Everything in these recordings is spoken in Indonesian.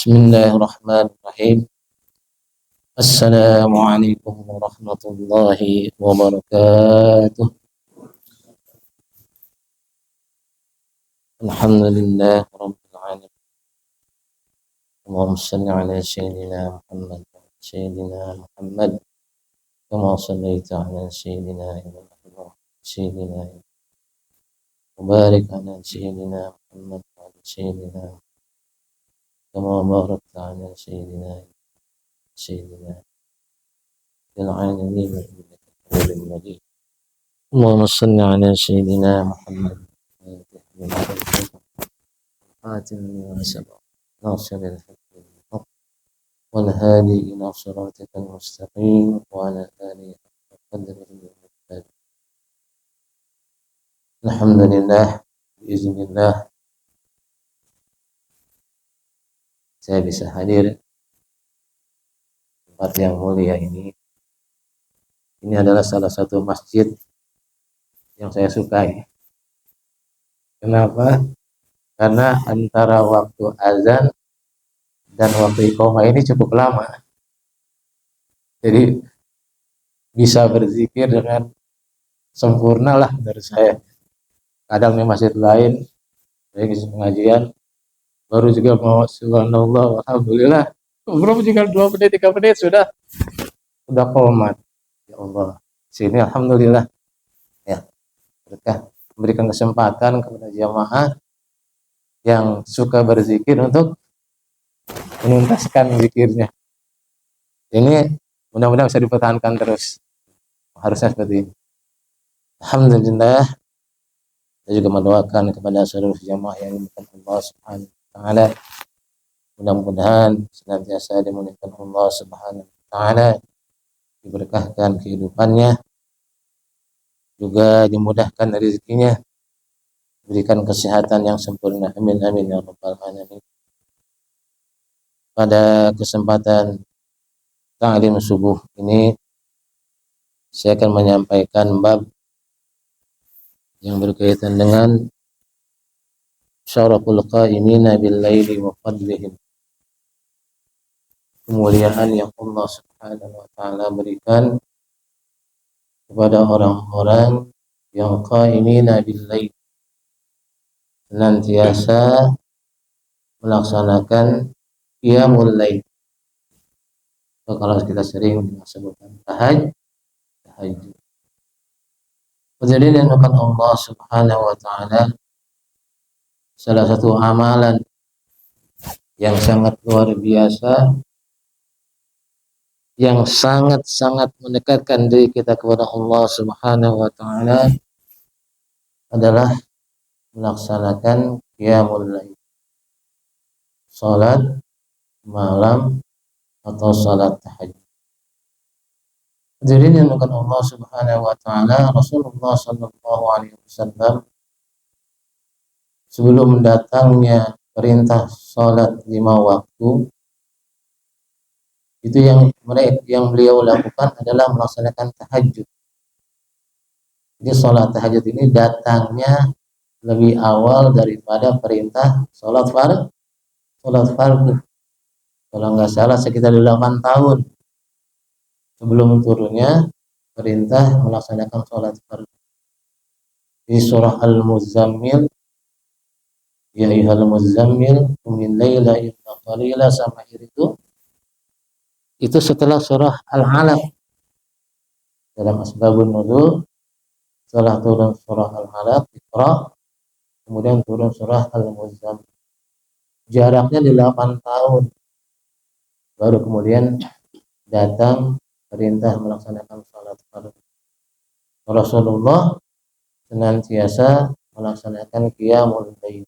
Bismillahirrahmanirrahim. Assalamualaikum warahmatullahi wabarakatuh. Alhamdulillah rabbil alamin. Allahumma shalli ala sayyidina Muhammad sayyidina Muhammad kama shallaita ala sayyidina Ibrahim sayyidina Mubarak ala sayyidina Muhammad wa ala sayyidina kama barakta ala sayyidina العالمين إنك حميد مجيد اللهم صل على سيدنا محمد خاتم لما سبق ناصر الحق بالحق والهادي إلى صراطك المستقيم وعلى آله حق قدره ومقداره. الحمد لله بإذن الله saya bisa hadir tempat yang mulia ini. Ini adalah salah satu masjid yang saya sukai. Kenapa? Karena antara waktu azan dan waktu iqamah ini cukup lama. Jadi bisa berzikir dengan sempurna lah dari saya. Kadang di masjid lain, saya ngisi pengajian, baru juga mau subhanallah, alhamdulillah. Belum juga 2 menit, 3 menit sudah qomat. Ya Allah, sini alhamdulillah ya, berkah memberikan kesempatan kepada jamaah yang suka berzikir untuk menuntaskan zikirnya. Ini mudah-mudahan bisa dipertahankan terus, harusnya seperti ini. Alhamdulillah, saya juga mendoakan kepada seluruh jamaah yang dimudahkan Allah Subhanahu wa taala, mudah-mudahan senantiasa dimudahkan Allah Subhanahu wa taala, diberkahkan kehidupannya, juga dimudahkan rezekinya, berikan kesehatan yang sempurna. Amin amin ya rabbal alamin. Pada kesempatan ta'lim subuh ini saya akan menyampaikan bab yang berkaitan dengan syaraful qa'imina bil laili wa fadlihim, kemuliaan yang Allah Subhanahu wa taala berikan kepada orang-orang yang qa'imina bil lail, senantiasa melaksanakan qiyamul lail. Kalau kita sering disebutkan tahajud. Jadi dilakukan Allah Subhanahu wa taala salah satu amalan yang sangat luar biasa, yang sangat-sangat mendekatkan diri kita kepada Allah Subhanahu wa taala adalah melaksanakan qiyamul lail, salat malam atau salat tahajud. Jadi dilakukan Allah Subhanahu wa taala, Rasulullah sallallahu alaihi wasallam sebelum datangnya perintah salat 5 waktu, itu yang beliau lakukan adalah melaksanakan tahajud. Jadi salat tahajud ini datangnya lebih awal daripada perintah salat fardu. Kalau nggak salah sekitar 8 tahun sebelum turunnya perintah melaksanakan salat fardu. Di surah Al-Muzammil, ya ayyuhal muzammil qumil laila illa qalila, sampai itu setelah surah Al-Alaq. Dalam asbabun nuzul, setelah turun surah Al-Alaq, Iqra, kemudian turun surah Al-Muzammil. Jaraknya 8 tahun baru kemudian datang perintah melaksanakan salat fardu. Rasulullah senantiasa melaksanakan qiyamul lail.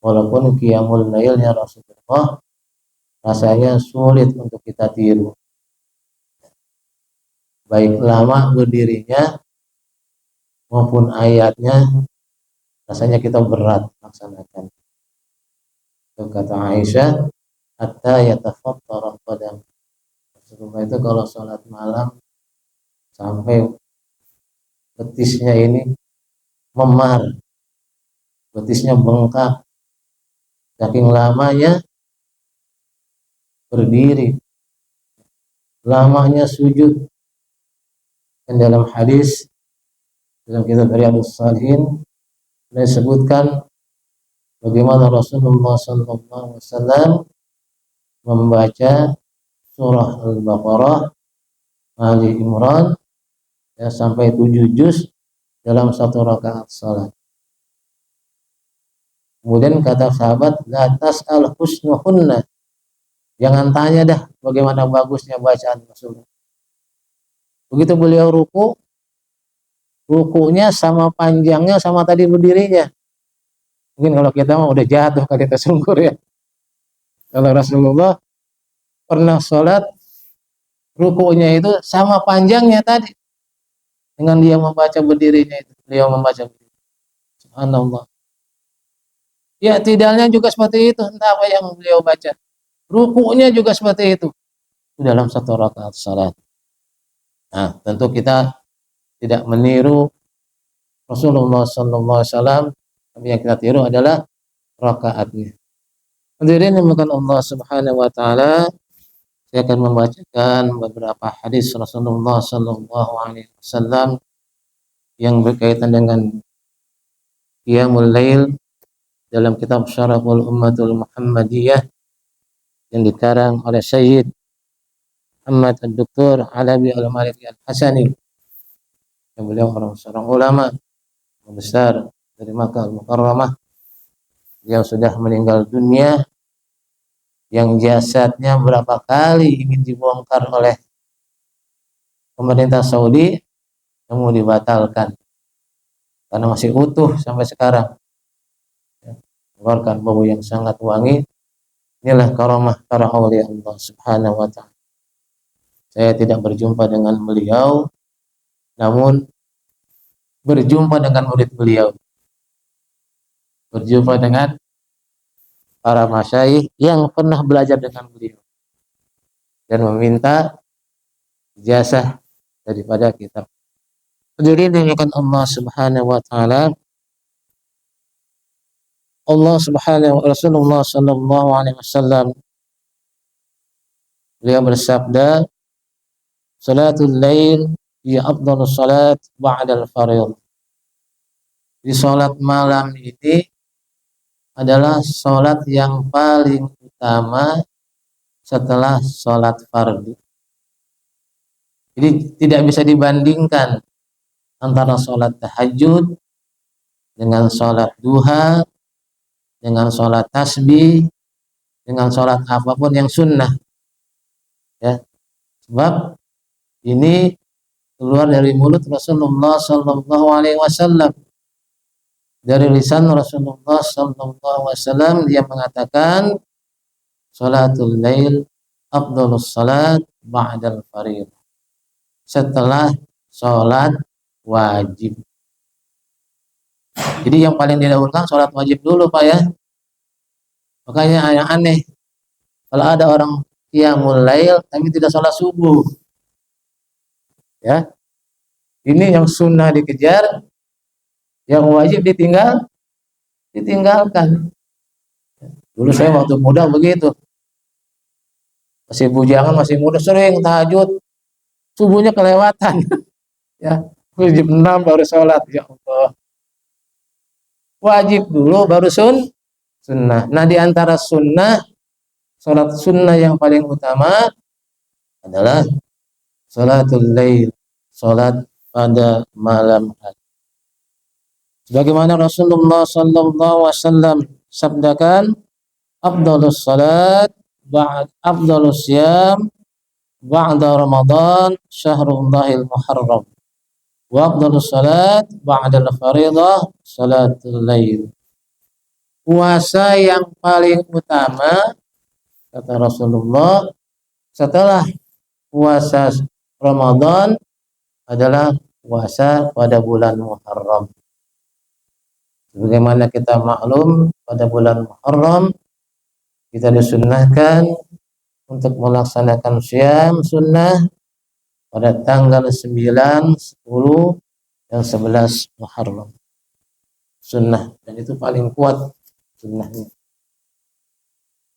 Walaupun qiyamul lailnya Rasulullah rasanya sulit untuk kita tiru, baik lama berdirinya maupun ayatnya rasanya kita berat melaksanakan. Kata Aisyah, hatta yatafattara qadam. Rasulullah itu kalau sholat malam sampai betisnya ini memar, betisnya bengkak, saking lamanya berdiri, lamanya sujud. Dan dalam hadis dalam kitab Riyadhus Shalihin disebutkan bagaimana Rasulullah SAW membaca surah Al-Baqarah, Ali Imran, ya, sampai 7 juz dalam satu rakaat salat. Kemudian kata sahabat, la tas'al husnuhunna, jangan tanya dah bagaimana bagusnya bacaan Rasulullah. Begitu beliau rukunya sama panjangnya sama tadi berdirinya. Mungkin kalau kita mah udah jatuh kali tersungkur ya. Kalau Rasulullah pernah sholat, rukunya itu sama panjangnya tadi dengan dia membaca berdirinya itu. Beliau membaca berdiri. Subhanallah. Ya, tidalnya juga seperti itu. Entah apa yang beliau baca. Rukunya juga seperti itu. Dalam satu rakaat salat. Nah, tentu kita tidak meniru Rasulullah SAW. Tapi yang kita tiru adalah rakaatnya. Hadirin yang dimuliakan Allah Subhanahu wa taala, saya akan membacakan beberapa hadis Rasulullah SAW yang berkaitan dengan Qiyamul Lail dalam kitab Syarahul Ummatul Muhammadiyah yang dikarang oleh Syekh Muhammad Ad-Doktor Alawi Al-Maliki Al-Hasani, yang beliau seorang ulama besar dari Makkah Al-Mukarramah yang sudah meninggal dunia, yang jasadnya berapa kali ingin dibongkar oleh pemerintah Saudi, namun dibatalkan karena masih utuh sampai sekarang, mengeluarkan bau yang sangat wangi. Inilah karamah para aulia Allah Subhanahu wa taala. Saya tidak berjumpa dengan beliau, namun berjumpa dengan murid beliau, berjumpa dengan para masyayikh yang pernah belajar dengan beliau dan meminta ijazah daripada kitab. Hadirin yang dimuliakan Allah Subhanahu wa taala, Allah Subhanahu wa Rasulullah sallallahu alaihi wasallam beliau bersabda, salatul lail ya afdhalus salat ba'dal fardh. Di salat malam ini adalah salat yang paling utama setelah salat fardu. Jadi tidak bisa dibandingkan antara salat tahajud dengan salat duha, dengan salat tasbih, dengan salat apapun yang sunnah. Ya, sebab ini keluar dari mulut Rasulullah sallallahu alaihi wasallam. Dari lisan Rasulullah sallallahu alaihi wasallam dia mengatakan salatul lail afdhalus salat ba'dal fardh. Setelah salat wajib. Jadi yang paling didahulukan salat wajib dulu, Pak ya. Makanya yang aneh kalau ada orang qiyamul lail tapi tidak salat subuh. Ya. Ini yang sunnah dikejar, yang wajib ditinggalkan. Dulu saya waktu muda begitu. Masih bujangan, masih muda, sering tahajud. Subuhnya kelewatan. Ya, jam 6 baru sholat. Ya Allah. Wajib dulu baru sunnah. Nah, di antara sunnah, sholat sunnah yang paling utama adalah sholatul lail, sholat pada malam hari. Sebagaimana Rasulullah sallallahu alaihi wasallam sabdakan, afdhalus salat afdhalus siyam ba'da Ramadan syahrullahil muharram wa afdhalus salat ba'dal fariidah salatul lail. Puasa yang paling utama kata Rasulullah setelah puasa Ramadan adalah puasa pada bulan Muharram. Sebagaimana kita maklum, pada bulan Muharram kita disunnahkan untuk melaksanakan syam sunnah pada tanggal 9, 10, dan 11 Muharram. Sunnah, dan itu paling kuat sunnahnya.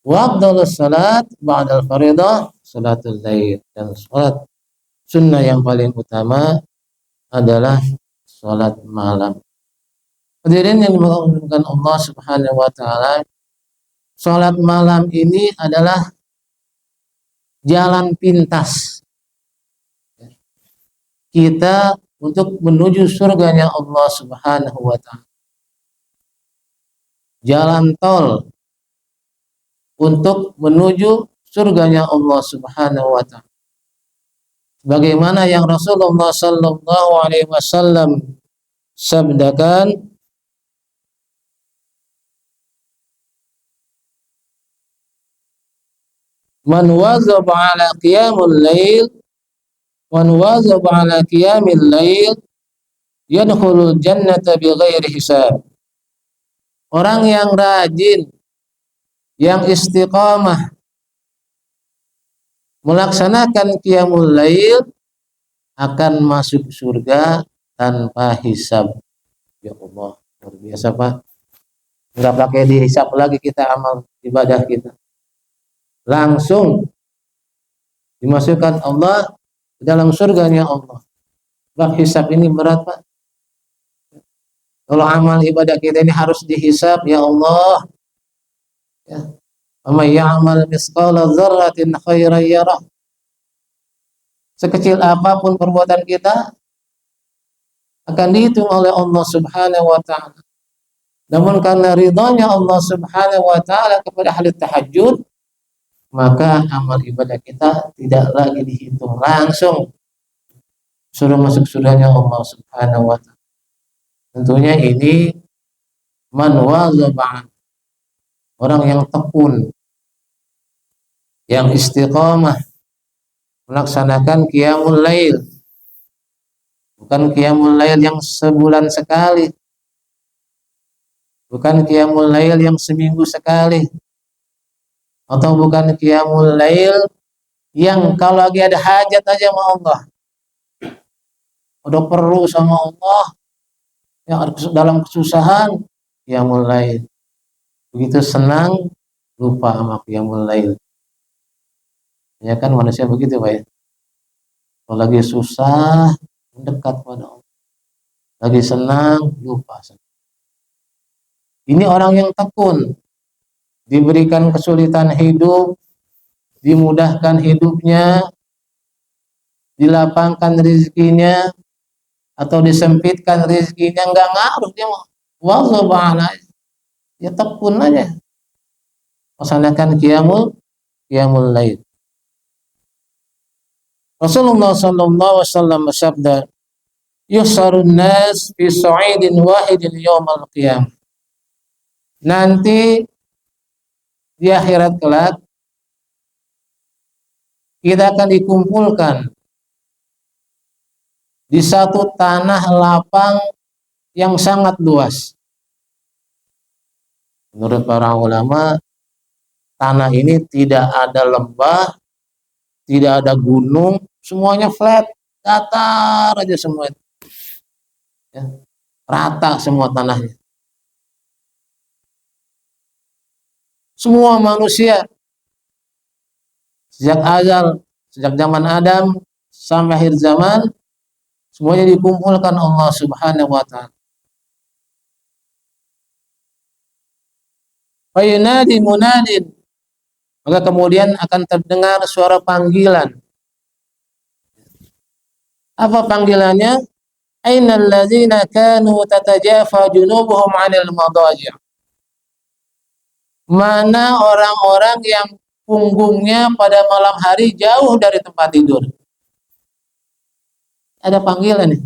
Wa afdhalus salat ba'dal faridah salatul lail, dan salat sunnah yang paling utama adalah salat malam. Hadirin yang dimuliakan Allah Subhanahu wa taala, salat malam ini adalah jalan pintas kita untuk menuju surganya Allah Subhanahu wa taala. Jalan tol untuk menuju surganya Allah Subhanahu wa taala. Bagaimana yang Rasulullah sallallahu alaihi wasallam sabdakan, man wazaba ala qiyamul lail, man wazaba ala qiyamil lail yadkhulul jannata bighairi hisab. Orang yang rajin, yang istiqamah melaksanakan qiyamul lail akan masuk surga tanpa hisab. Ya Allah, luar biasa Pak. Enggak pakai dihisab lagi kita amal ibadah kita. Langsung dimasukkan Allah ke dalam surganya Allah. Bab hisab ini berat Pak. Kalau amal ibadah kita ini harus dihisab, ya Allah. Ya. Wa may ya'mal misqala dzarratin khairan yarah. Sekecil apapun perbuatan kita akan dihitung oleh Allah Subhanahu wa taala. Namun karena ridhonya Allah Subhanahu wa taala kepada ahli tahajud, maka amal ibadah kita tidak lagi dihitung, langsung suruh masuk surganya Allah Subhanahu wa taala. Tentunya ini man wazaba, orang yang tekun, yang istiqamah melaksanakan qiyamul lail. Bukan qiyamul lail yang sebulan sekali, bukan qiyamul lail yang seminggu sekali, atau bukan qiyamul lail yang kalau lagi ada hajat aja sama Allah, udah perlu sama Allah, yang dalam kesusahan qiyamul lail. Begitu senang lupa sama qiyamul lail. Ya kan manusia begitu Pak ya. Kalau lagi susah mendekat pada Allah, lagi senang lupa. Ini orang yang tekun, diberikan kesulitan hidup, dimudahkan hidupnya, dilapangkan rezekinya atau disempitkan rezekinya, enggak ngaruh, dia mau wazabana, ya tekun aja laksanakan qiyamul lail. Rasulullah sallallahu alaihi wasallam bersabda, yusarun nas fi sa'idin wahidin yaumal qiyamah. Nanti di akhirat kelak kita akan dikumpulkan di satu tanah lapang yang sangat luas. Menurut para ulama, tanah ini tidak ada lembah, tidak ada gunung, semuanya flat, datar aja semua itu. Ya, rata semua tanahnya. Semua manusia sejak azal, sejak zaman Adam sampai akhir zaman, semuanya dikumpulkan Allah Subhanahu wa taala. Fa yunadi munadin, maka kemudian akan terdengar suara panggilan. Apa panggilannya? Ainal ladzina kanu tatajafa junubuhum 'anil madaji'. Mana orang-orang yang punggungnya pada malam hari jauh dari tempat tidur. Ada panggilan nih.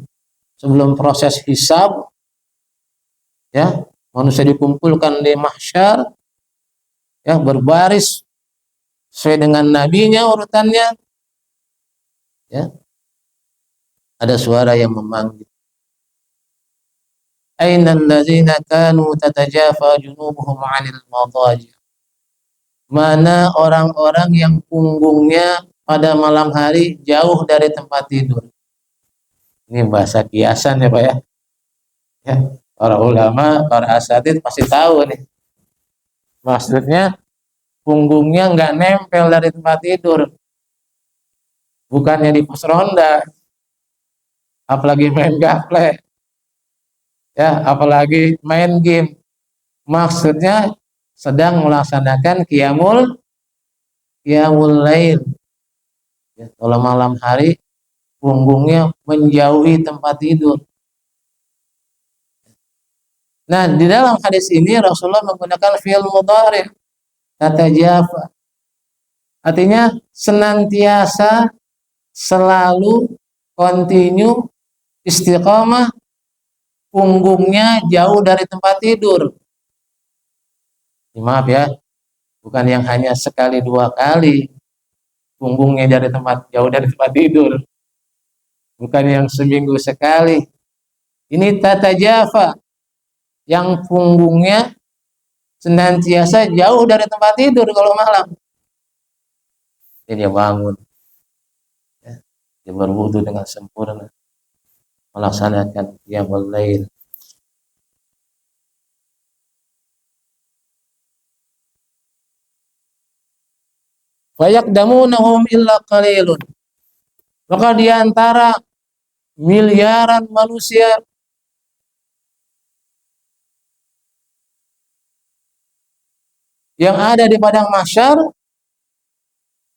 Sebelum proses hisab, ya, manusia dikumpulkan di mahsyar, ya, berbaris sesuai dengan nabinya urutannya, ya. Ada suara yang memanggil. Ainal ladzina kanu tatajafa junubuhum 'anil madaji'. Mana orang-orang yang punggungnya pada malam hari jauh dari tempat tidur. Ini bahasa kiasan ya Pak ya. Ya, para ulama, para asatidz pasti tahu nih. Maksudnya punggungnya nggak nempel dari tempat tidur, bukannya di pos ronda, apalagi main gaple, ya, apalagi main game. Maksudnya sedang melaksanakan qiyamul lail. Ya, kalau malam hari punggungnya menjauhi tempat tidur. Nah, di dalam hadis ini Rasulullah menggunakan fi'il mudhari', tatajafa. Artinya senantiasa, selalu, continue, istiqamah, punggungnya jauh dari tempat tidur. Maaf ya, bukan yang hanya sekali dua kali punggungnya jauh dari tempat tidur, bukan yang seminggu sekali. Ini tatajafa, yang punggungnya senantiasa jauh dari tempat tidur kalau malam. Jadi dia bangun, ya, dia berwudu dengan sempurna, melaksanakan qiyamul lail. Fayaqdamunahum illa qalilun. Maka di antara miliaran manusia yang ada di padang mahsyar,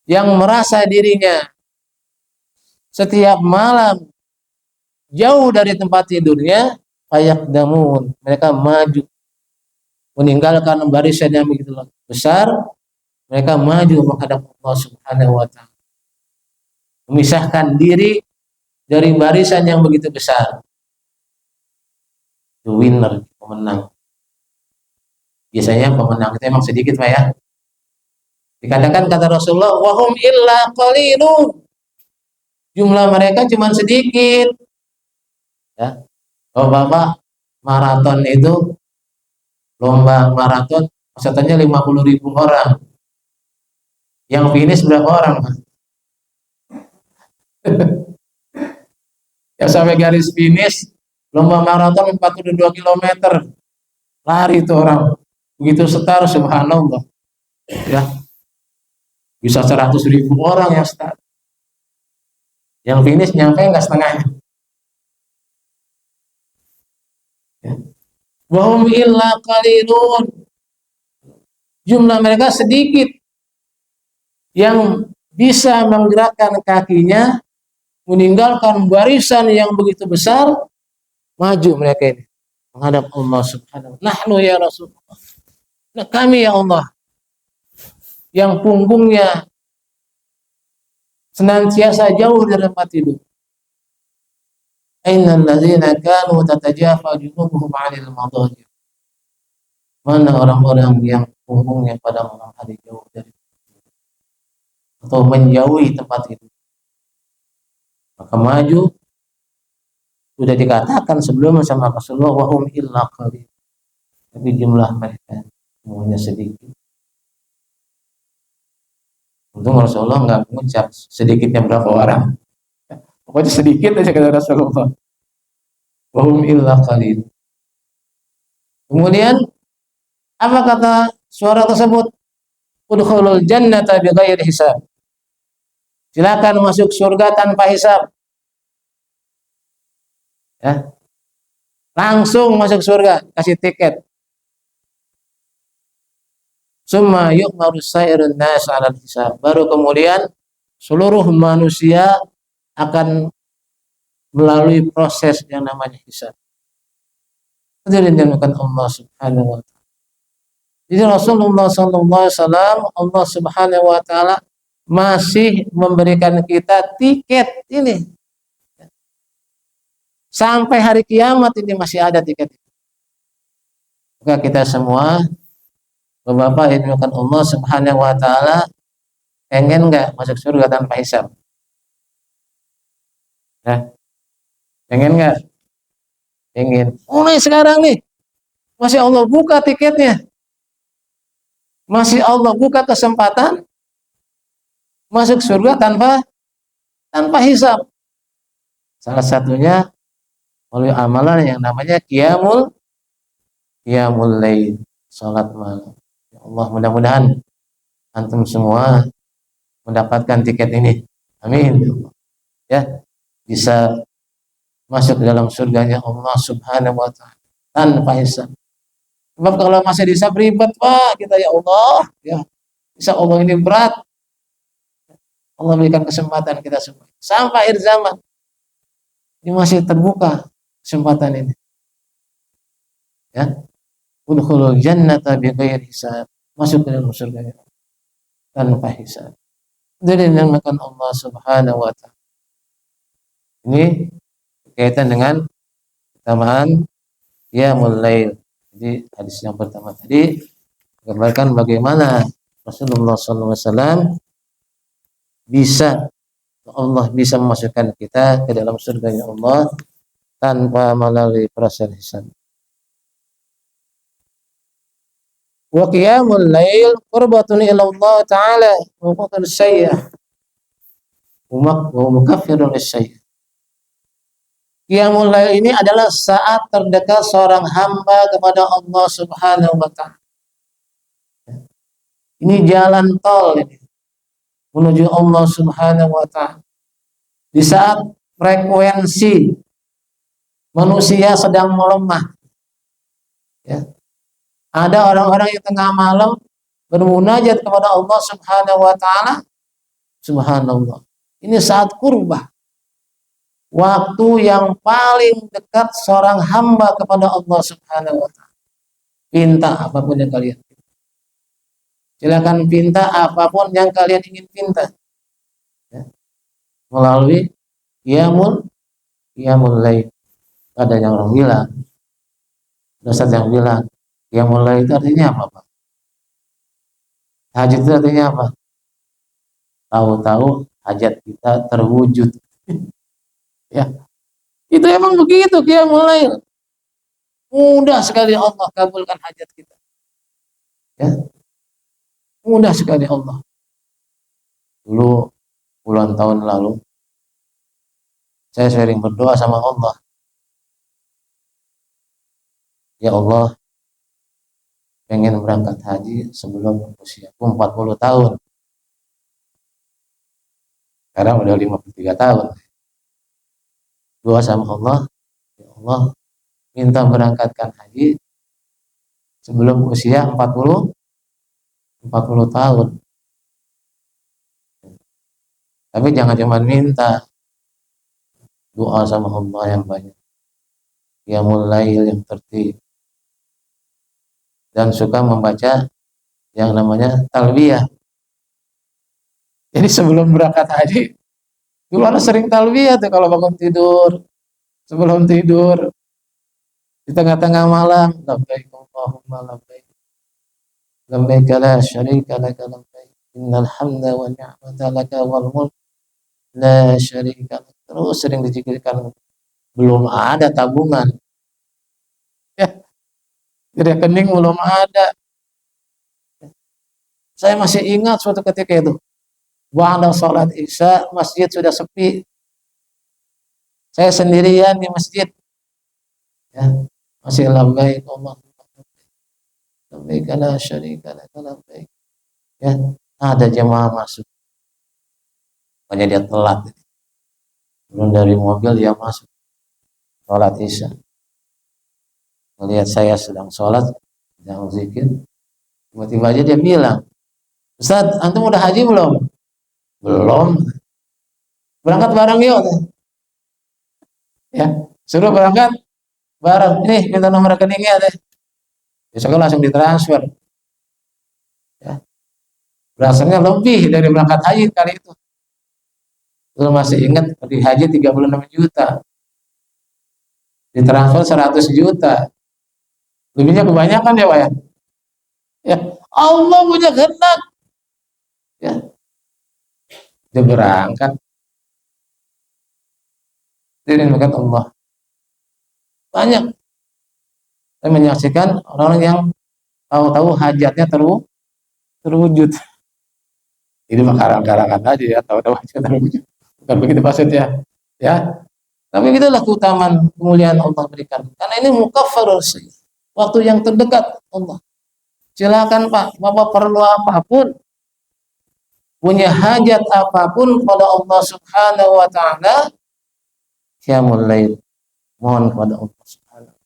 yang merasa dirinya setiap malam jauh dari tempat tidurnya, fayaqdamun, mereka maju meninggalkan barisan yang begitu besar, mereka maju menghadap Allah Subhanahu wa taala, memisahkan diri dari barisan yang begitu besar. The winner, pemenang. Biasanya pemenang itu emang sedikit, Pak ya. Dikatakan kata Rasulullah, wahum illa qalilun. Jumlah mereka cuma sedikit. Ya. Kalau Bapak maraton itu, lomba maraton, pesertanya 50.000 orang. Yang finish berapa orang, Pak? Yang sampai garis finish lomba maraton 42 km. Lari itu orang. Begitu setar, subhanallah. Ya. Bisa 100.000 orang yang start. Yang finish nyampe nggak setengahnya. Ya. Wahum illa qalilun. Jumlah mereka sedikit yang bisa menggerakkan kakinya, meninggalkan barisan yang begitu besar, maju mereka ini menghadap Allah Subhanahu wa taala. Nahnu ya Rasulullah. Nah, kami ya Allah, yang punggungnya senantiasa jauh dari tempat tidur. Ainal ladzina kanu tatajafa junubuhum 'anil madajir. Mana orang-orang yang punggungnya pada malam hari jauh dari atau menjauhi tempat tidur. Maka maju, sudah dikatakan sebelum sama Rasulullah, wahum illa qalil. Tapi jumlah mereka semuanya sedikit. Untung Rasulullah nggak mengucap sedikitnya berapa orang. Pokoknya sedikit aja kata Rasulullah. Wahum illa qalil. Kemudian apa kata suara tersebut? Udkhulul jannata bighairi hisab. Silakan masuk surga tanpa hisab. Ya. Langsung masuk surga, kasih tiket. Summa yu'maru sairun nas 'alal hisab. Baru kemudian seluruh manusia akan melalui proses yang namanya hisab. Hadirin dimuliakan Allah Subhanahu wa taala. Jadi Rasulullah sallallahu alaihi wasallam, Allah Subhanahu wa taala masih memberikan kita tiket ini. Sampai hari kiamat ini masih ada tiket. Maka kita semua, Bapak yang dimuliakan Allah Subhanahu wa taala, pengen nggak masuk surga tanpa hisab? Nah, pengen nggak? Pengen. Mulai sekarang nih, masih Allah buka tiketnya, masih Allah buka kesempatan masuk surga tanpa hisab. Salah satunya melalui amalan yang namanya qiyamul lail, salat malam. Ya Allah, mudah-mudahan antum semua mendapatkan tiket ini. Amin. Ya, bisa masuk ke dalam surganya Allah Subhanahu wa taala tanpa hisab. Sebab kalau masih hisab ribet, Pak, kita ya Allah, ya. Bisa Allah ini berat. Allah berikan kesempatan kita semua. Sampai akhir zaman ini masih terbuka kesempatan ini. Ya. Udkhulul jannata bighairi hisab. Masuk ke dalam surga tanpa hisab. Jadi dinamakan Allah Subhanahu wa taala. Ini berkaitan dengan keutamaan qiyamul lail. Jadi hadis yang pertama tadi menggambarkan bagaimana Rasulullah SAW bisa Allah bisa memasukkan kita ke dalam surganya Allah tanpa melalui proses hisab. Wa qiyamul lail qurbatun ila Allah taala wa qatl sayyi'ah wa mukaffirun lis-sayyi'ah. Qiyamul lail ini adalah saat terdekat seorang hamba kepada Allah Subhanahu wa taala. Ini jalan tol ini menuju Allah Subhanahu wa taala. Di saat frekuensi manusia sedang melemah, ya. Ada orang-orang yang tengah malam bermunajat kepada Allah Subhanahu wa taala. Subhanallah. Ini saat kurbah. Waktu yang paling dekat seorang hamba kepada Allah Subhanahu wa taala. Pinta apapun yang kalian pinta. Silakan pinta apapun yang kalian ingin pinta. Ya. Melalui qiyamul lail. Ada yang orang bilang, Ustaz yang bilang, qiyamul lail itu artinya apa, Pak? Hajat itu artinya apa? Tahu-tahu hajat kita terwujud. Ya, itu emang begitu qiyamul lail. Mudah sekali Allah kabulkan hajat kita. Ya, mudah sekali Allah. Dulu puluhan tahun lalu, saya sering berdoa sama Allah. Ya Allah, pengen berangkat haji sebelum usiaku 40 tahun. Sekarang udah 53 tahun. Doa sama Allah, ya Allah, minta berangkatkan haji sebelum usia 40 tahun. Tapi jangan cuma minta, doa sama Allah yang banyak. Qiyamul lail yang tertib. Dan suka membaca yang namanya talbiyah. Jadi sebelum berangkat haji, dulu anak sering talbiyah tuh kalau bangun tidur, sebelum tidur, di tengah-tengah malam, labbaik Allahumma labbaik, labbaik la syarika laka labbaik, innal hamda wa ni'mata laka wal mulk la syarika lak. Terus sering dizikirkan, belum ada tabungan. Ya, di rekening belum ada. Saya masih ingat suatu ketika itu, ba'da salat Isya, masjid sudah sepi. Saya sendirian di masjid. Ya, masih labbaik Allahumma labbaik la syarika lak labbaik. Ya, ada jemaah masuk. Makanya dia telat. Turun dari mobil dia masuk salat Isya. Melihat saya sedang sholat, sedang zikir, tiba-tiba aja dia bilang, Ustaz, antum udah haji belum? Belum. Berangkat bareng yuk. Ya, suruh berangkat bareng. Nih, minta nomor rekeningnya deh. Besoknya langsung ditransfer. Ya, berasanya lebih dari berangkat haji kali itu. Lu masih ingat di haji 36 juta. Ditransfer 100 juta. Lebihnya kebanyakan ya, Pak ya. Ya, Allah punya kehendak. Ya. Dia berangkat. Dia dengan Allah. Banyak. Saya menyaksikan orang yang tahu-tahu hajatnya terwujud. Ini mah karang-karangan aja ya, tahu-tahu hajatnya terwujud. Bukan begitu maksudnya. Ya. Tapi itulah keutamaan kemuliaan Allah berikan. Karena ini mukaffarul sayyi'ah. Waktu yang terdekat Allah. Silakan Pak, Bapak perlu apapun, punya hajat apapun pada Allah Subhanahu wa taala, qiyamul lail, mohon kepada Allah Subhanahu.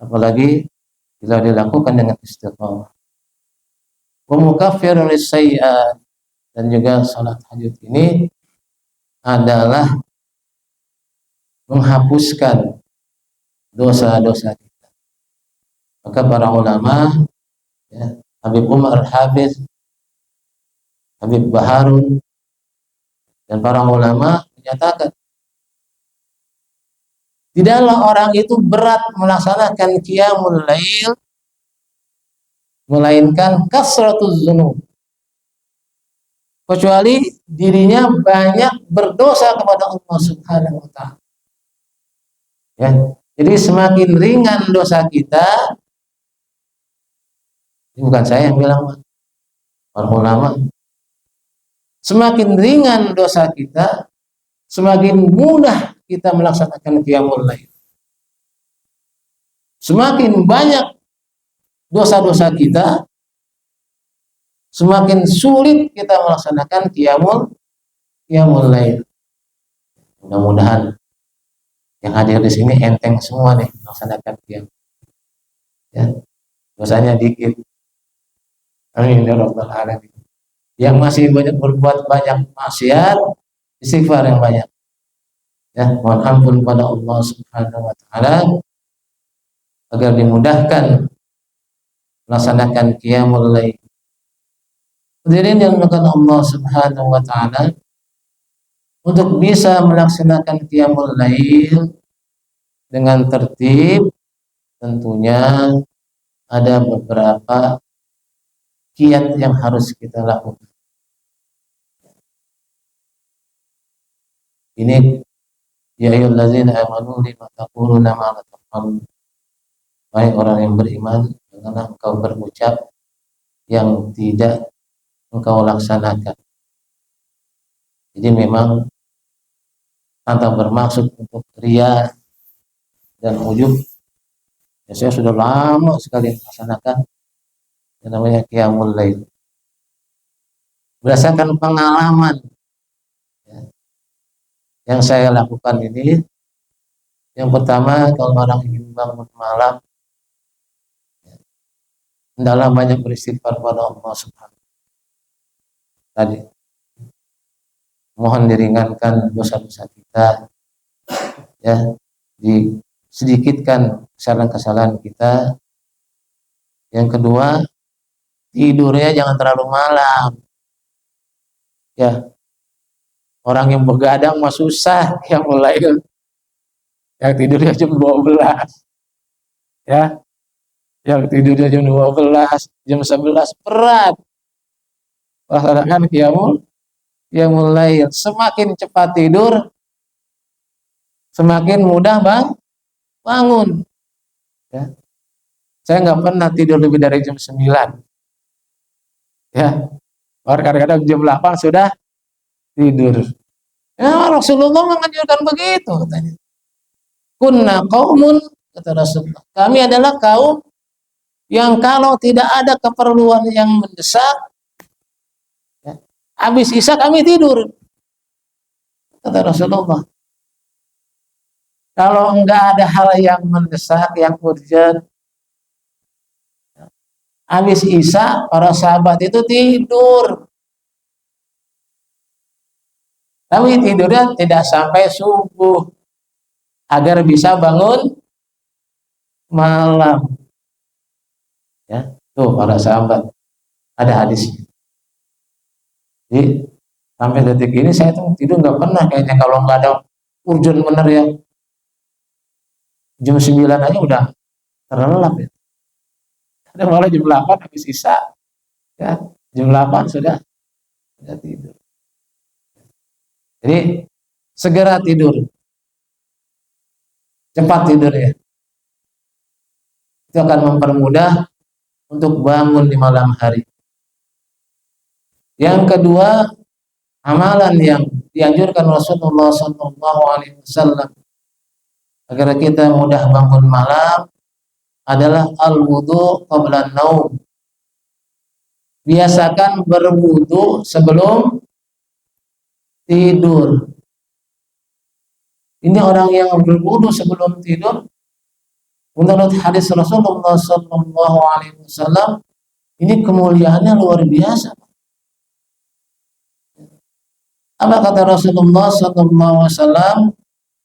Apalagi bila dilakukan dengan istiqamah. Wa mukaffirun lis-sayyi'at, dan juga salat tahajud ini adalah menghapuskan dosa-dosa kita. Maka para ulama, ya, Habib Umar Al-Hafiz, Habib Baharun, dan para ulama menyatakan tidaklah orang itu berat melaksanakan qiyamul lail melainkan kasratuz dzunub, kecuali dirinya banyak berdosa kepada Allah Subhanahu wa taala. Ya. Jadi semakin ringan dosa kita, ini bukan saya yang bilang, para ulama, semakin ringan dosa kita, semakin mudah kita melaksanakan qiyamul lail. Semakin banyak dosa-dosa kita, semakin sulit kita melaksanakan qiyamul lail. Mudah-mudahan yang hadir di sini enteng semua nih melaksanakan qiyam. Ya, dosanya dikit. Amin ya rabbal alamin. Yang masih berbuat banyak maksiat, istighfar yang banyak. Ya, mohon ampun pada Allah Subhanahu wa taala agar dimudahkan melaksanakan qiyamul lail. Hadirin yang dimuliakan Allah Subhanahu wa taala, untuk bisa melaksanakan qiyamul lail dengan tertib tentunya ada beberapa kiat yang harus kita lakukan. Ini ya ayyuhallazina amanu lima taquluna ma la taf'alun. Wahai orang yang beriman, janganlah engkau berucap yang tidak engkau laksanakan. Jadi memang tanpa bermaksud untuk riya dan ujub, ya saya sudah lama sekali melaksanakan yang namanya qiyamul lail. Berdasarkan pengalaman yang saya lakukan ini, yang pertama, kalau orang ingin bangun malam, hendaklah banyak beristighfar pada Allah Subhanahu. Tadi mohon diringankan dosa-dosa kita, ya, disedikitkan kesalahan-kesalahan kita. Yang kedua, tidurnya jangan terlalu malam. Ya, orang yang begadang mah susah, yang mulai yang tidurnya jam 12, ya, yang tidurnya jam 12, jam 11 berat. Laksanakan qiyamul lail. Semakin cepat tidur, semakin mudah bangun. Ya. Saya nggak pernah tidur lebih dari jam 9. Ya, kadang-kadang jam 8 sudah tidur. Ya, Rasulullah menganjurkan begitu, katanya. Kunna qaumun, kata Rasulullah, kami adalah kaum yang kalau tidak ada keperluan yang mendesak, ya, habis isya kami tidur, kata Rasulullah. Kalau enggak ada hal yang mendesak, yang urgent, habis isya para sahabat itu tidur. Tapi tidurnya tidak sampai subuh agar bisa bangun malam. Ya, tuh para sahabat ada hadisnya. Jadi sampai detik ini saya tuh tidur nggak pernah kayaknya kalau nggak ada urgent bener ya. Jam 9 aja udah terlelap ya. Ada malah jam 8 habis isya, ya, jam 8 sudah tidur. Jadi segera tidur, cepat tidur ya. Itu akan mempermudah untuk bangun di malam hari. Yang kedua, amalan yang dianjurkan Rasulullah SAW agar kita mudah bangun malam adalah al-wudu qabla naum. biasakan berwudu sebelum tidur. Ini orang yang berwudu sebelum tidur, menurut hadis Rasulullah Sallallahu Alaihi Wasallam, ini kemuliaannya luar biasa. Apa kata Rasulullah Sallallahu Alaihi Wasallam?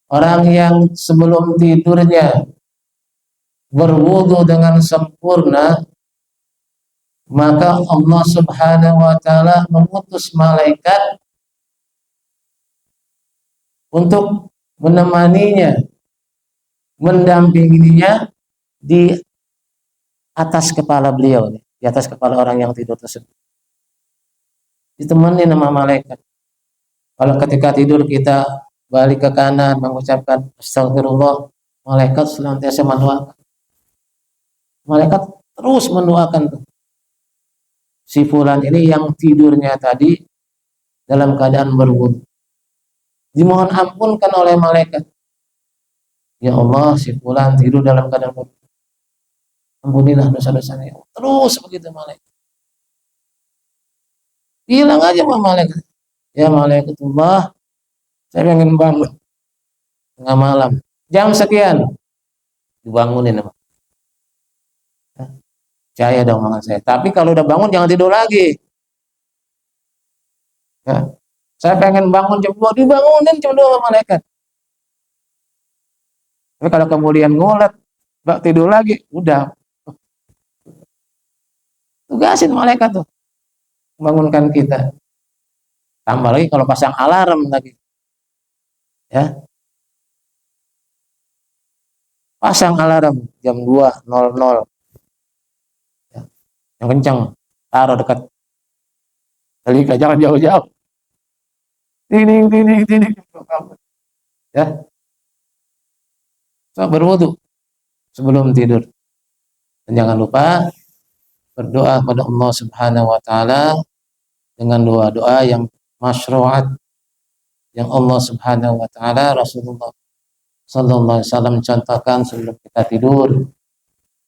Orang yang sebelum tidurnya berwudu dengan sempurna, maka Allah Subhanahu wa taala mengutus malaikat untuk menemaninya, mendampinginya di atas kepala beliau, di atas kepala orang yang tidur tersebut. Ditemani nama malaikat. Kalau ketika tidur kita balik ke kanan mengucapkan astagfirullah, malaikat senantiasa mendoakan. Malaikat terus mendoakan si fulan ini yang tidurnya tadi dalam keadaan berwudu. Dimohon ampunkan oleh malaikat. Ya Allah, si fulan tidur dalam keadaan berwudu. Ampunilah dosa-dosanya. Terus begitu malaikat. Bilang aja sama malaikat. Ya malaikatullah, saya ingin bangun tengah malam. Jam sekian. Dibangunin sama. Percaya dong dengan saya. Tapi kalau udah bangun jangan tidur lagi. Ya. Saya pengen bangun jam 2, dibangunin jam 2 sama malaikat. Tapi kalau kemudian ngulet, bak tidur lagi, udah. Tugasin malaikat tuh, bangunkan kita. Tambah lagi kalau pasang alarm lagi. Ya, pasang alarm jam 2.00. Ya, yang kencang, taruh dekat telinga, jangan jauh-jauh. Tining, tining, tining. Ya, so, berwudu sebelum tidur. Dan jangan lupa berdoa kepada Allah Subhanahu wa taala dengan doa-doa yang masyru'at yang Allah Subhanahu wa taala, Rasulullah sallallahu alaihi wasallam contohkan sebelum kita tidur.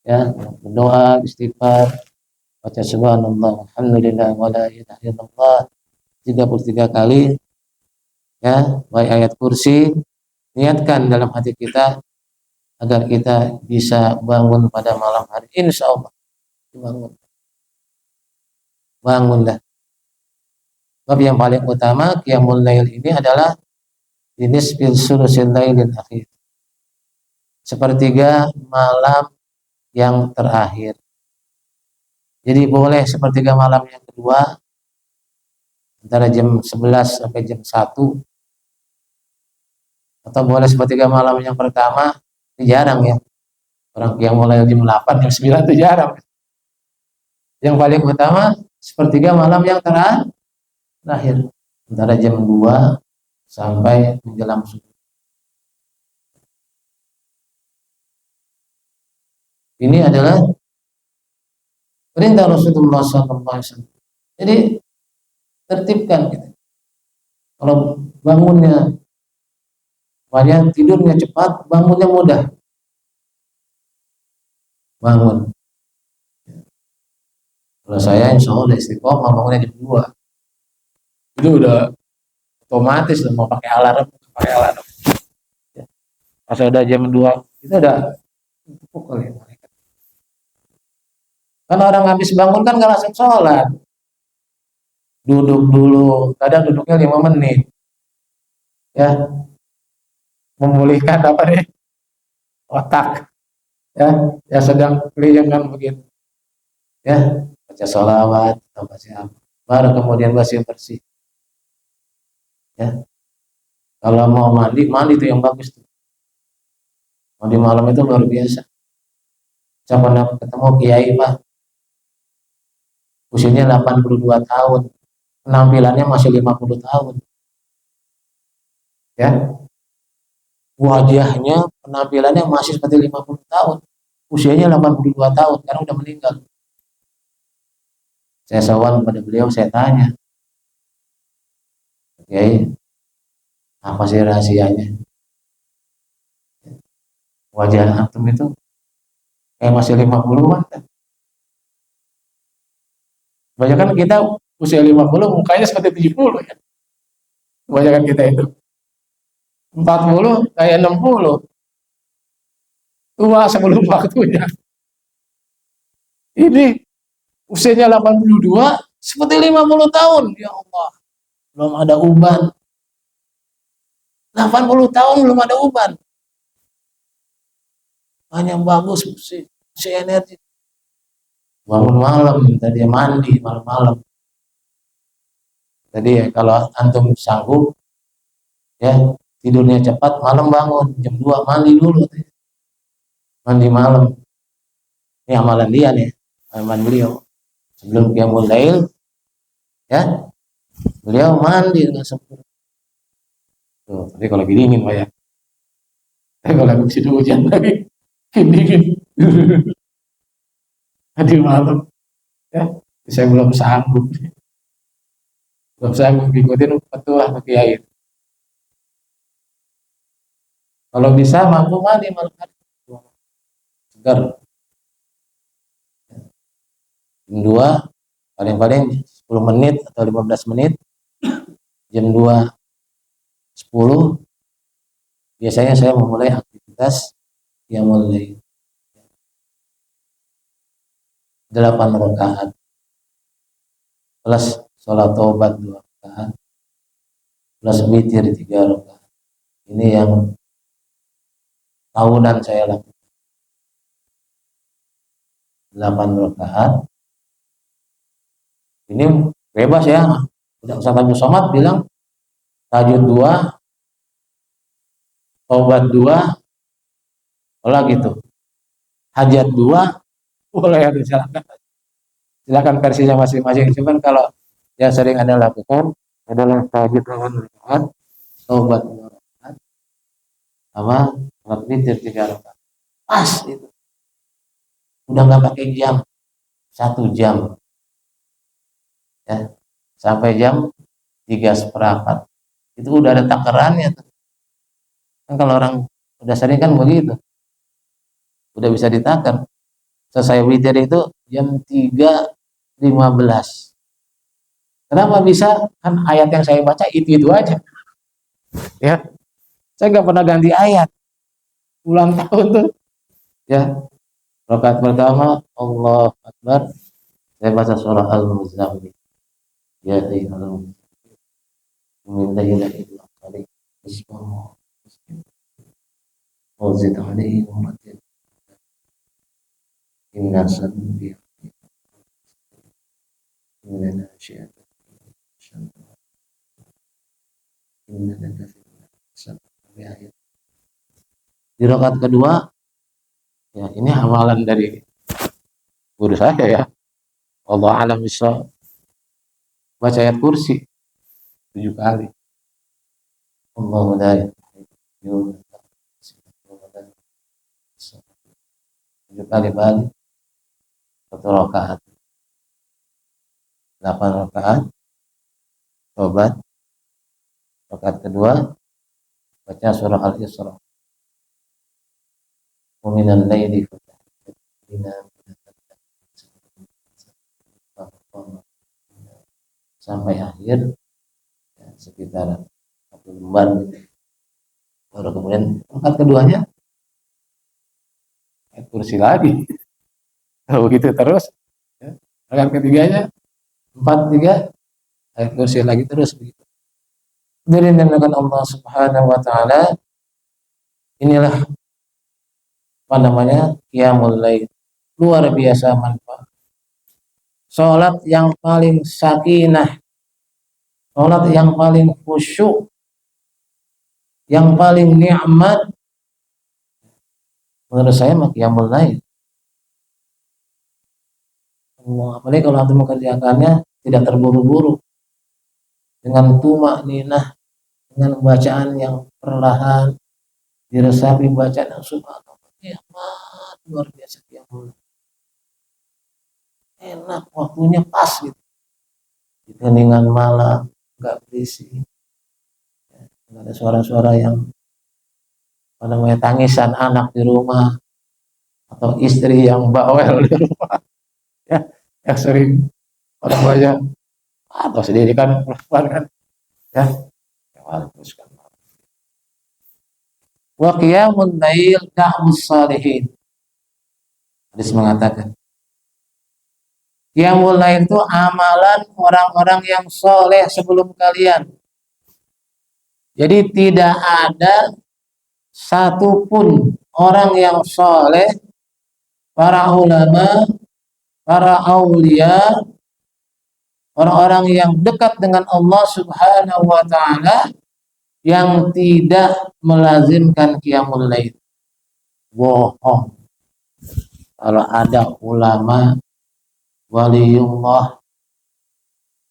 Ya, berdoa, istighfar, baca subhanallah, alhamdulillah, wa la ilaha illallah 33 kali. Ya, baik ayat kursi, niatkan dalam hati kita agar kita bisa bangun pada malam hari. Insya Allah bangun, bangunlah. Sebab yang paling utama qiyamul lail ini adalah nisfil sulusil lailil akhir, sepertiga malam yang terakhir. Jadi boleh sepertiga malam yang kedua antara jam 11 sampai jam 1, atau boleh sepertiga malam yang pertama. Ini jarang ya. Orang yang mulai jam 8, jam 9 itu jarang. Yang paling utama sepertiga malam yang terakhir antara jam 2 sampai menjelang subuh. Ini adalah perintah Rasulullah SAW. Jadi tertibkan kita. Kalau bangunnya banyak, tidurnya cepat, bangunnya mudah. Bangun. Kalau saya insya Allah istiqomah bangunnya jam 2. Itu udah otomatis mau pakai alarm, pakai alarm. Pas udah jam 2 itu udah pukul ya. Kan orang habis bangun kan nggak langsung sholat. Duduk dulu, kadang duduknya 5 menit. Ya, memulihkan apa nih? Otak. Ya, ya sedang kelilingan begitu. Ya, baca sholawat atau baca apa. Baru kemudian bersih. Ya, kalau mau mandi, mandi itu yang bagus tuh. Mandi malam itu luar biasa. Saya pernah ketemu kiai Pak, usianya 82 tahun, penampilannya masih 50 tahun. Ya, wajahnya, penampilannya masih seperti 50 tahun. Usianya 82 tahun, karena udah meninggal. Saya sowan pada beliau, saya tanya, Kiai, apa sih rahasianya? Wajah antum itu kayak masih 50-an kan? Kebanyakan kita usia 50 mukanya seperti 70 ya. Kebanyakan kita itu 40 kayak 60, tua sebelum waktunya. Ini usianya 82 seperti 50 tahun. Ya Allah, belum ada uban. 80 tahun belum ada uban. Hanya bagus si energi. Bangun malam, tadi mandi malam-malam. Tadi ya, kalau antum sanggup ya tidurnya cepat, malam bangun jam 2 mandi dulu. Mandi malam. Ini amalan dia nih, amalan beliau. Sebelum qiyamul lail ya, beliau mandi dengan sempurna. Tuh, tapi kalau lagi dingin Pak ya. Tapi kalau lagi musim hujan lagi dingin. Tadi malam ya, saya belum sanggup. Belum sanggup ngikutin petua kiai. Kalau bisa mampu mandi malam hari. Segar. Jam 2 paling-paling 10 menit atau 15 menit. Jam 2.10 biasanya saya memulai aktivitas yang mulai 8 rakaat plus sholat taubat 2 rakaat plus witir 3 rakaat. Ini yang tahunan saya lakukan. 8 rakaat. Ini bebas ya. Ustaz Abu Somad bilang tahajud 2, taubat 2, olah gitu. Hajat 2, boleh ya, silakan versinya masing-masing. Cuman kalau yang sering Anda lakukan adalah tahajud 8 rakaat, taubat 2 rakaat, sama sholat witir 3 rakaat. Pas itu. Udah nggak pakai jam, 1 jam. Ya, sampai jam 3:15 itu udah ada takarannya tuh. Kan kalau orang udah sering kan begitu, udah bisa ditakar. Selesai witir itu jam 3:15. Kenapa bisa? Kan ayat yang saya baca itu aja ya, saya nggak pernah ganti ayat ulang tahun tuh ya. Rakaat pertama Allah Akbar, saya baca surah Al-Muzammil, ya ayyuhal mu'minun la ilaha illa anta ismahu wazid alaihi wa matin inna sanbiya inna nasyiata inna laka sampai akhir. Di rakaat kedua ya, ini amalan dari guru saya ya, Allah alam bisa baca ayat kursi 7 kali. Allahu la ilaha illa 7 kali balik 1 rakaat. 8 rakaat tobat. Rakaat kedua baca surah Al-Isra. Wa minal laili sampai akhir ya, sekitar 1 lembar gitu. Baru kemudian rakaat keduanya ayat kursi lagi. Kalau begitu terus ya. Rakaat ketiganya 4-3 ayat kursi lagi terus begitu. Dirindukan Allah Subhanahu wa taala. Inilah apa namanya? Qiyamul lail. Luar biasa manfaat. Salat yang paling sakinah, salat yang paling khusyuk, yang paling nikmat menurut saya mah qiyamul lail. Apalagi kalau antum mengerjakannya tidak terburu-buru, dengan tumak ninah, dengan bacaan yang perlahan, diresapi bacaan yang subhanallah, nikmat luar biasa qiyamul lail. Enak, waktunya pas gitu. Di keningan malam, nggak berisik, nggak ada suara-suara yang apa namanya tangisan anak di rumah atau istri yang bawel di rumah ya, yang sering orang banyak atau sendiri kan kan ya teruskan. Wa qiyamul lail da'us salihin. Hadis mengatakan qiyamul lail itu amalan orang-orang yang soleh sebelum kalian. Jadi tidak ada satupun orang yang soleh, para ulama, para aulia, orang-orang yang dekat dengan Allah Subhanahu wa taala yang tidak melazimkan qiyamul lail. Bohong. Kalau ada ulama waliullah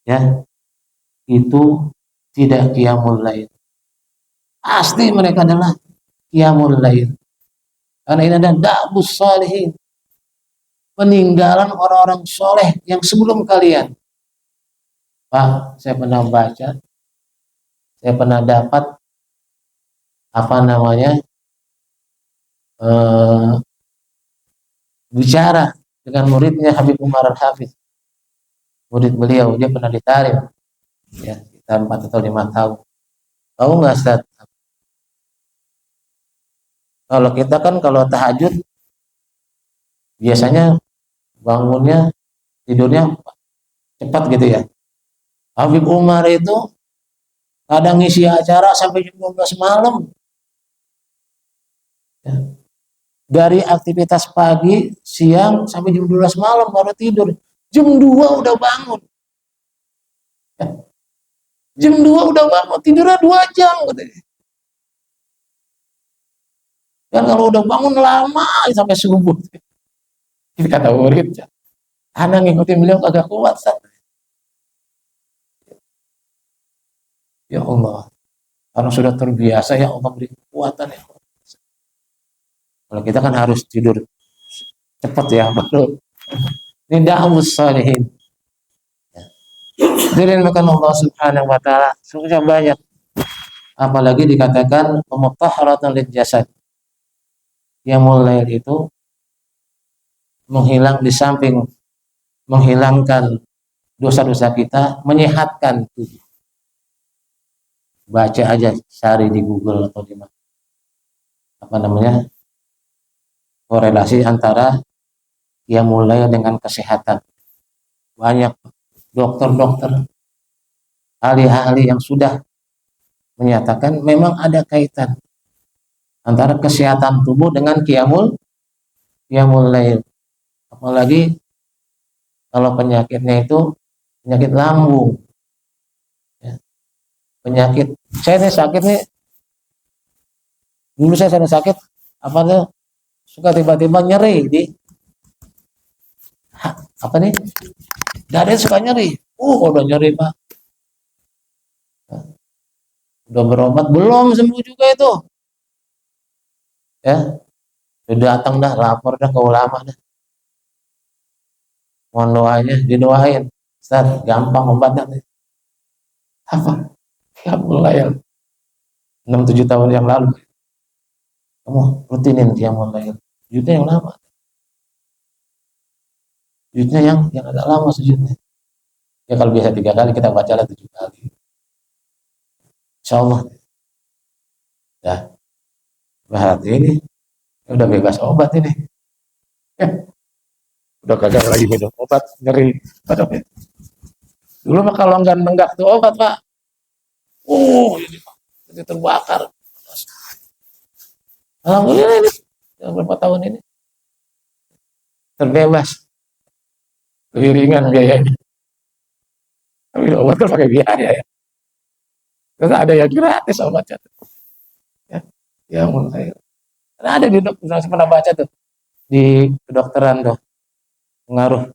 ya itu tidak qiyamul lail. Pasti mereka adalah qiyamul lail. Karena ini adalah da'bus salihin. Peninggalan orang-orang soleh yang sebelum kalian. Pak, saya pernah baca, saya pernah dapat apa namanya bicara dengan muridnya Habib Umar Al-Hafiz. Murid beliau, dia pernah ditarik ya, kita 4 atau 5 tahun. Tahu nggak Ustaz? Kalau kita kan kalau tahajud biasanya bangunnya tidurnya cepat gitu ya. Habib Umar itu kadang ngisi acara sampai jam 12 malam. Ya. Dari aktivitas pagi, siang sampai jam 12 malam baru tidur. Jam 2 udah bangun. Ya. Jam 2 udah bangun, tidurnya 2 jam gitu. Dan kalau udah bangun lama sampai subuh. Ini kata murid, anak ngikutin beliau kagak kuat. Ya Allah, karena sudah terbiasa ya Allah beri kekuatan ya. Kalau kita kan harus tidur cepat ya baru. Ini da'us salihin. Dirindukan Allah Subhanahu wa taala sudah banyak. Apalagi dikatakan mutahharatan lil jasad. Yang mulai itu menghilang di samping menghilangkan dosa-dosa kita, menyehatkan tubuh. Baca aja, cari di Google atau di mana. Apa namanya? Korelasi antara yang mulai dengan kesehatan. Banyak dokter-dokter, ahli-ahli yang sudah menyatakan memang ada kaitan antara kesehatan tubuh dengan qiyamul lail. Apalagi kalau penyakitnya itu penyakit lambung. Ya. Penyakit, saya nih sakit nih, dulu saya sakit, apa tuh, suka tiba-tiba nyeri di, apa nih, dada suka nyeri, udah nyeri Pak. Udah berobat, belum sembuh juga itu. Ya, udah datang dah, lapor dah ke ulama dah. Mohon doanya, didoain. Ustaz, gampang obatnya. Apa? Ya mulai 6-7 tahun yang lalu. Kamu rutinin dia mulai. Sujudnya yang lama. Sujudnya yang agak lama sujudnya. Ya kalau biasa 3 kali, kita baca lah 7 kali. Insya Allah. Ya. Berarti ini udah bebas obat ini. Udah kagak lagi minum obat nyeri. Dulu mah kalau nggak nenggak tuh obat Pak, ini terbakar. Alhamdulillah ini beberapa tahun ini terbebas, lebih ringan biayanya. Tapi obat kan pakai biaya ya. Terus ada yang gratis obatnya. Ya, ya mulai. Karena ada di dokter, saya pernah baca tuh di kedokteran tuh pengaruh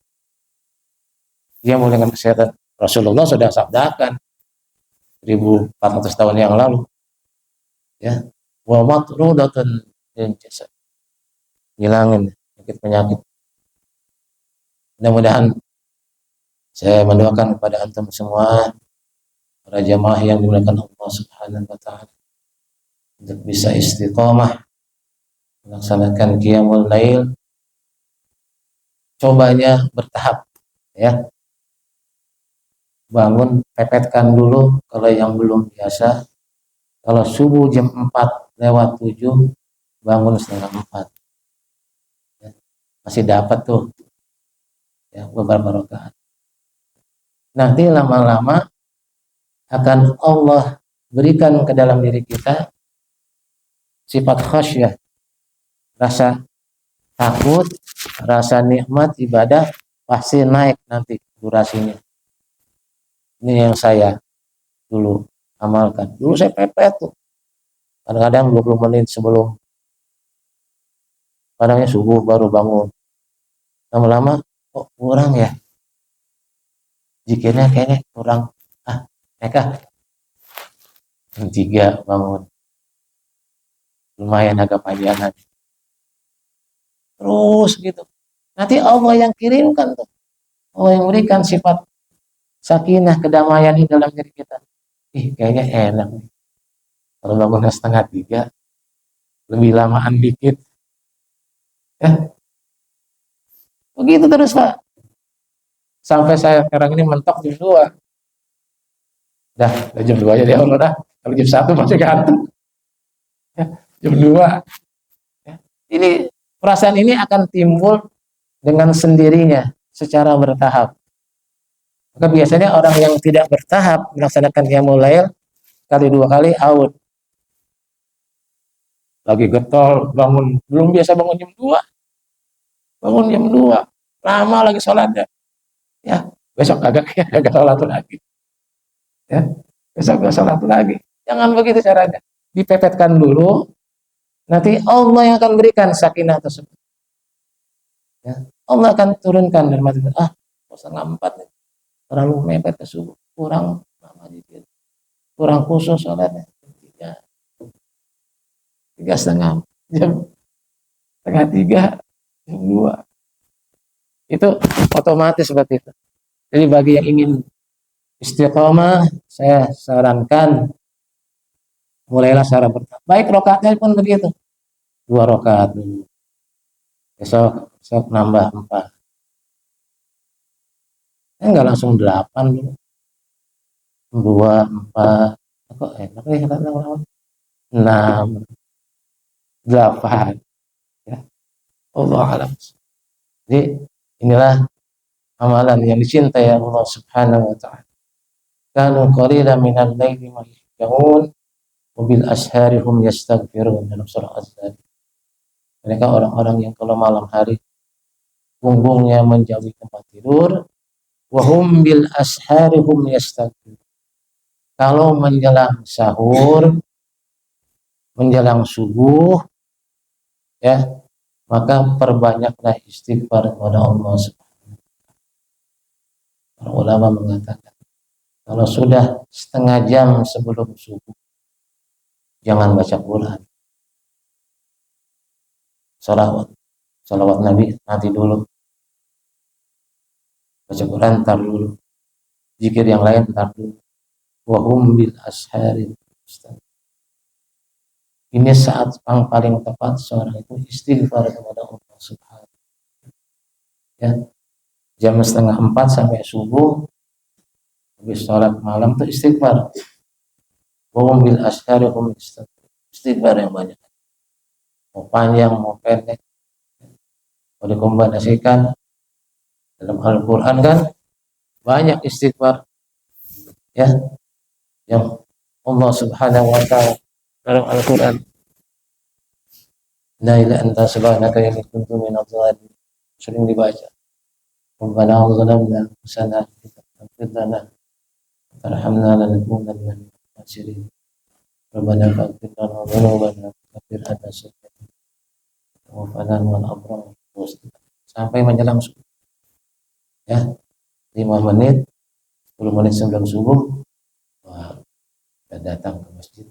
dia mulai dengan kesehatan. Rasulullah sudah sabdakan 1400 tahun yang lalu ya, wa matrudatun lil jasad, ngilangin penyakit. Mudah-mudahan saya mendoakan kepada antum semua para jamaah yang dimuliakan Allah Subhanahu wa taala untuk bisa istiqomah melaksanakan qiyamul lail. Cobanya bertahap ya. bangun, pepetkan dulu kalau yang belum biasa. Kalau subuh jam 4:07, bangun 3:30. Ya, masih dapat tuh ya beberapa rakaat. Nanti lama-lama akan Allah berikan ke dalam diri kita sifat khasyah, rasa takut, rasa nikmat ibadah pasti naik nanti durasinya. Ini yang saya dulu amalkan. Dulu saya pepet tuh. Kadang-kadang 20 menit sebelum kadangnya subuh baru bangun. Lama-lama kok kurang ya? Zikirnya kayaknya kurang. Mereka jam 3 bangun. Lumayan agak pagian. Terus gitu. Nanti Allah yang kirimkan tuh. Allah yang berikan sifat sakinah, kedamaian di dalam diri kita. Kayaknya enak nih. Kalau bangunnya 2:30, lebih lamaan dikit. Ya, begitu terus Pak. Sampai saya sekarang ini mentok jam 2. Dah jam 2 aja deh Allah dah. Kalau jam 1 masih gantung. Ya, jam 2. Ya. Ini perasaan ini akan timbul dengan sendirinya secara bertahap. Maka biasanya orang yang tidak bertahap melaksanakan qiyamul lail kali 2 kali out. Lagi getol, bangun, belum biasa bangun jam 2. Bangun jam 2. Lama lagi sholatnya. Ya, besok agak sholat lagi. Ya, besok gak sholat lagi. Jangan begitu caranya. Dipepetkan dulu, nanti Allah yang akan berikan sakinah tersebut. Ya, Allah akan turunkan dan mati. 3:30 nih. Terlalu mepet ke subuh, kurang lama dikit. Kurang khusus sholatnya. 3:30, jam 2:30, jam 2. Itu otomatis seperti itu. Jadi bagi yang ingin istiqomah, saya sarankan mulailah secara bertahap. Baik rakaatnya pun begitu. 2 rakaat dulu. Besok nambah 4. Enggak langsung 8 dulu. 2, 4. Kok enak ya lama-lama. 6, 8. Ya. Allah alam. Jadi inilah amalan yang dicintai Allah Subhanahu wa taala. Kanu qalilan minal laili ma yahjaun wa bil ashari hum yastaghfirun dalam surah Az-Zariyat. Mereka orang-orang yang kalau malam hari punggungnya menjauhi tempat tidur, wa hum bil ashari hum yastaghfirun. Kalau menjelang sahur, menjelang subuh, ya, maka perbanyaklah istighfar kepada Allah Subhanahu. Para ulama mengatakan kalau sudah setengah jam sebelum subuh, jangan baca Quran. Salawat Nabi nanti dulu. Baca Quran ntar dulu. Zikir yang lain ntar dulu. Wa hum bil ashari. Ini saat yang paling tepat seorang itu istighfar kepada Allah Subhanahu. Ya, jam 3:30 sampai subuh, habis sholat malam itu istighfar. Wahum bil ashari hum istighfar. Istighfar yang banyak. Mau panjang, mau pendek. Mau dikombinasikan dalam Al-Quran kan banyak istighfar. Ya, yang Allah Subhanahu wa ta'ala dalam Al-Quran. La ilaha anta subhanaka inni kuntu minadh dhalimin. Sering dibaca. Rabbana zalamna anfusana faghfir lana warhamna lanakunanna minal khasirin. Rabbana faghfir lana dhunubana waghfir lana sayyi'atina wa tawaffana ma'al abrar. Sampai menjelang subuh. Ya, 5 menit, 10 menit sebelum subuh, wah, kita datang ke masjid.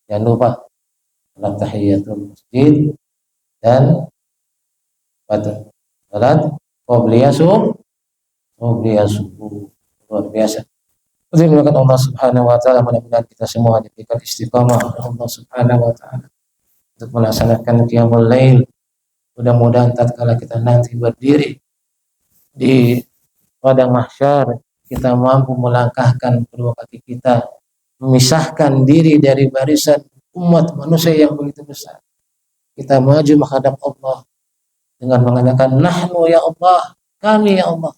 Jangan lupa salat tahiyatul masjid dan salat qobliyah subuh. Luar biasa. Terima kasih Allah Subhanahu wa taala, mudah-mudahan kita semua diberikan istiqamah oleh Allah Subhanahu wa taala untuk melaksanakan qiyamul lail. Mudah-mudahan tatkala kita nanti berdiri di padang mahsyar kita mampu melangkahkan kedua kaki kita, memisahkan diri dari barisan umat manusia yang begitu besar. Kita maju menghadap Allah dengan mengatakan nahnu ya Allah, kami ya Allah,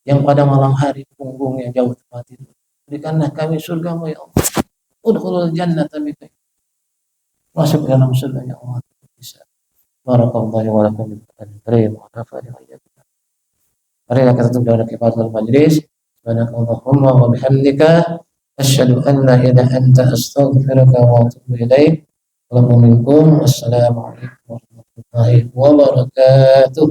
yang pada malam hari punggungnya jauh tempat itu. Berikanlah kami surgamu ya Allah. Udkhulul jannata bika. Masuk dalam surga ya Allah. Bisa. Barakallahu wa lakum bil Qur'anil wa nafa'ani wa iyyakum. Marilah kita tutup dengan kifaratul majlis. Subhanakallahumma wa bihamdika asyhadu an la ilaha anta astaghfiruka wa atubu ilaik. Wassalamualaikum warahmatullahi wabarakatuh.